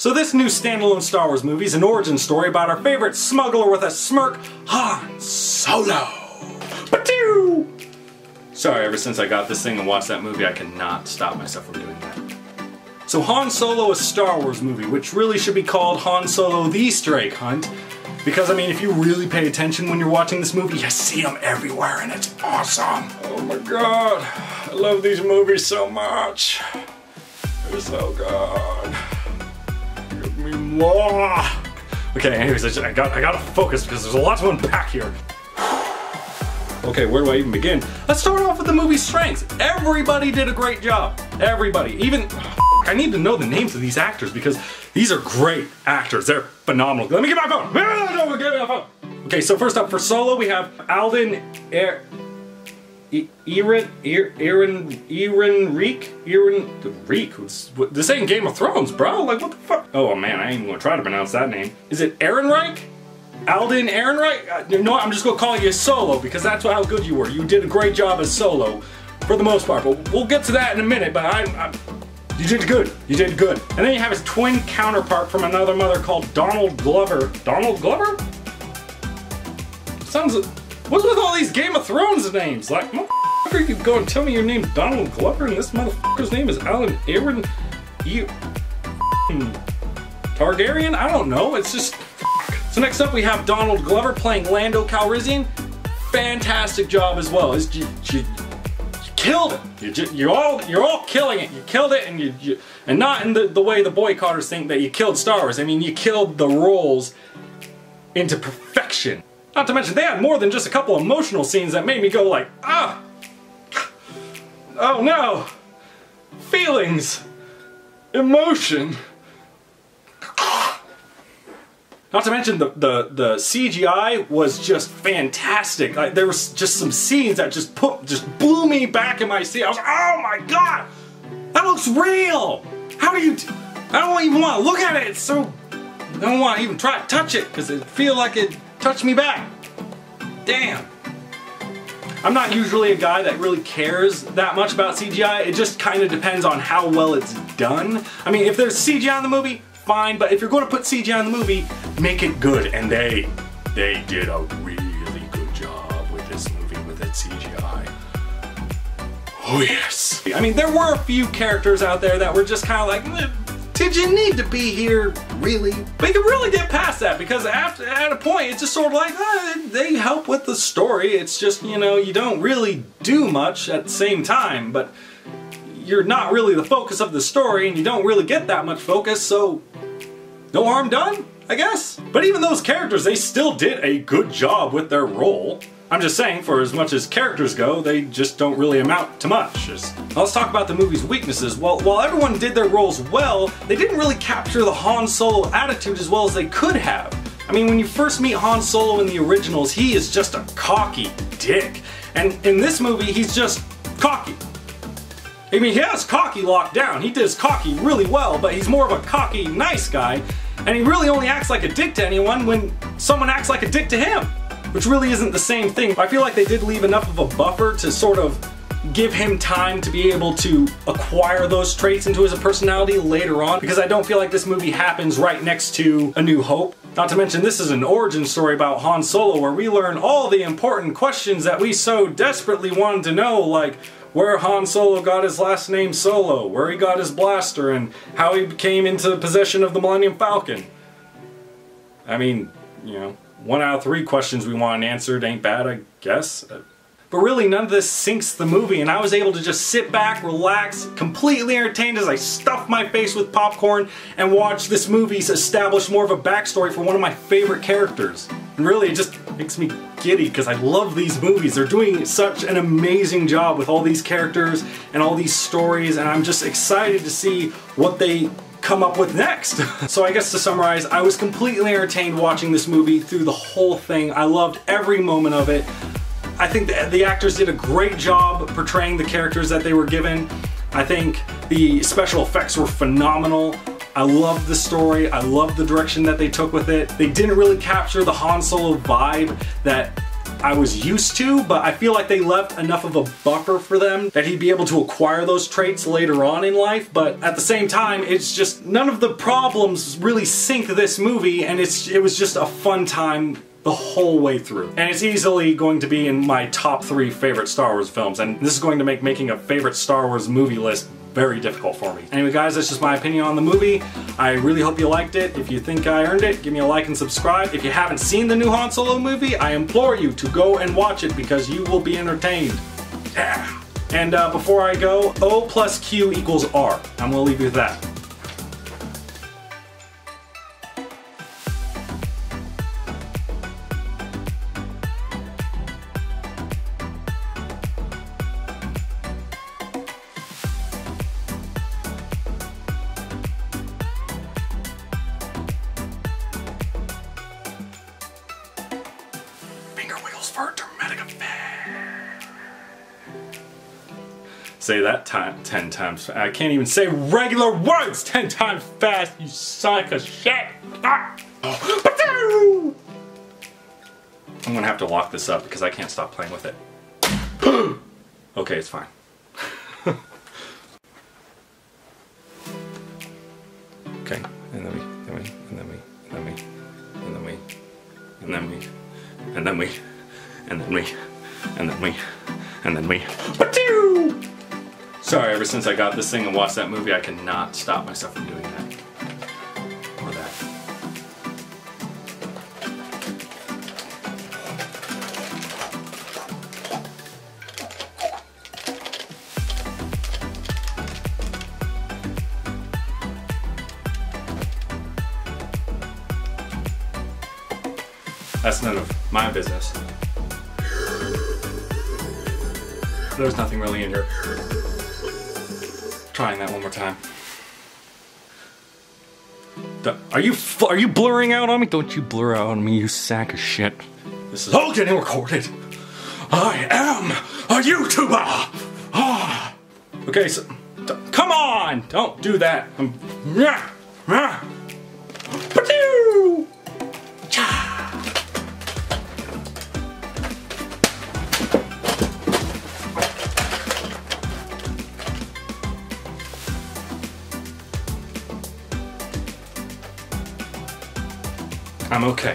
So this new standalone Star Wars movie is an origin story about our favorite smuggler with a smirk, Han Solo. Ba-doo! Sorry, ever since I got this thing and watched that movie, I cannot stop myself from doing that. So Han Solo, a Star Wars movie, which really should be called Han Solo the Easter Egg Hunt. Because, I mean, if you really pay attention when you're watching this movie, you see them everywhere and it's awesome. Oh my god, I love these movies so much. They're so good. Give me more. Okay, anyways, I gotta focus because there's a lot to unpack here. Okay, where do I even begin? Let's start off with the movie's strengths. Everybody did a great job. Everybody. Even, I need to know the names of these actors because these are great actors. They're phenomenal. Let me get my phone. No, get my phone. Okay, so first up for Solo, we have Alden Ehrenreich. This ain't Game of Thrones, bro. Like, what the fuck? Oh man, I ain't even gonna try to pronounce that name. Is it Ehrenreich? Alden Ehrenreich? You know what, I'm just gonna call you Solo because that's how good you were. You did a great job as Solo, for the most part, but we'll get to that in a minute, but you did good. You did good. And then you have his twin counterpart from another mother called Donald Glover. Donald Glover? Sounds... What's with all these Game of Thrones names? Like, motherfucker, you go and tell me your name's Donald Glover and this motherfucker's name is Alan Aaron... Targaryen? I don't know, it's just... So next up we have Donald Glover playing Lando Calrissian. Fantastic job as well. You killed it. You're all killing it. You killed it, and not in the way the boycotters think that you killed Star Wars. I mean, you killed the roles into perfection. Not to mention they had more than just a couple emotional scenes that made me go like, ah, oh no, feelings, emotion. Not to mention the CGI was just fantastic. Like, there was just some scenes that just blew me back in my seat. I was like, oh my god, that looks real. How do you? I don't even want to look at it. It's so. I don't want to even try to touch it because it feel like it touched me back. Damn. I'm not usually a guy that really cares that much about CGI. It just kind of depends on how well it's done. I mean, if there's CGI in the movie, fine, but if you're going to put CGI in the movie, make it good, and they did a really good job with this movie with its CGI. Oh yes. I mean, there were a few characters out there that were just kind of like, did you need to be here, really? But you can really get past that because at a point it's just sort of like, they help with the story. It's just, you know, you don't really do much at the same time, but you're not really the focus of the story and you don't really get that much focus, so no harm done, I guess. But even those characters, they still did a good job with their role. I'm just saying, for as much as characters go, they just don't really amount to much. Now let's talk about the movie's weaknesses. While everyone did their roles well, they didn't really capture the Han Solo attitude as well as they could have. I mean, when you first meet Han Solo in the originals, he is just a cocky dick. And in this movie, he's just cocky. I mean, he has cocky locked down. He does cocky really well, but he's more of a cocky, nice guy. And he really only acts like a dick to anyone when someone acts like a dick to him. Which really isn't the same thing. I feel like they did leave enough of a buffer to sort of give him time to be able to acquire those traits into his personality later on, because I don't feel like this movie happens right next to A New Hope. Not to mention this is an origin story about Han Solo where we learn all the important questions that we so desperately wanted to know, like where Han Solo got his last name Solo, where he got his blaster, and how he came into possession of the Millennium Falcon. I mean, you know, 1 out of 3 questions we want answered ain't bad, I guess. But really, none of this sinks the movie, and I was able to just sit back, relax, completely entertained as I stuffed my face with popcorn and watched this movie establish more of a backstory for one of my favorite characters. And really, it just makes me giddy because I love these movies. They're doing such an amazing job with all these characters and all these stories, and I'm just excited to see what they come up with next. So I guess to summarize, I was completely entertained watching this movie through the whole thing. I loved every moment of it. I think the actors did a great job portraying the characters that they were given. I think the special effects were phenomenal. I loved the story. I loved the direction that they took with it. They didn't really capture the Han Solo vibe that I was used to, but I feel like they left enough of a buffer for them that he'd be able to acquire those traits later on in life, but at the same time, it's just none of the problems really sink this movie, and it was just a fun time the whole way through. And it's easily going to be in my top 3 favorite Star Wars films, and this is going to make making a favorite Star Wars movie list very difficult for me. Anyway guys, that's just my opinion on the movie. I really hope you liked it. If you think I earned it, give me a like and subscribe. If you haven't seen the new Han Solo movie, I implore you to go and watch it because you will be entertained. Yeah. And before I go, O plus Q equals R. I'm gonna leave you with that. For a dramatic affair. Say that 10 times. I can't even say regular words 10 times fast, you son of shit. Ah. I'm gonna have to lock this up because I can't stop playing with it. Okay, it's fine. Okay, and then we. Sorry, ever since I got this thing and watched that movie, I cannot stop myself from doing that. Or that. That's none of my business. There's nothing really in here. Trying that one more time. Are you blurring out on me? Don't you blur out on me, you sack of shit. This is all getting recorded. I am a YouTuber. Okay, so come on, don't do that. I'm okay.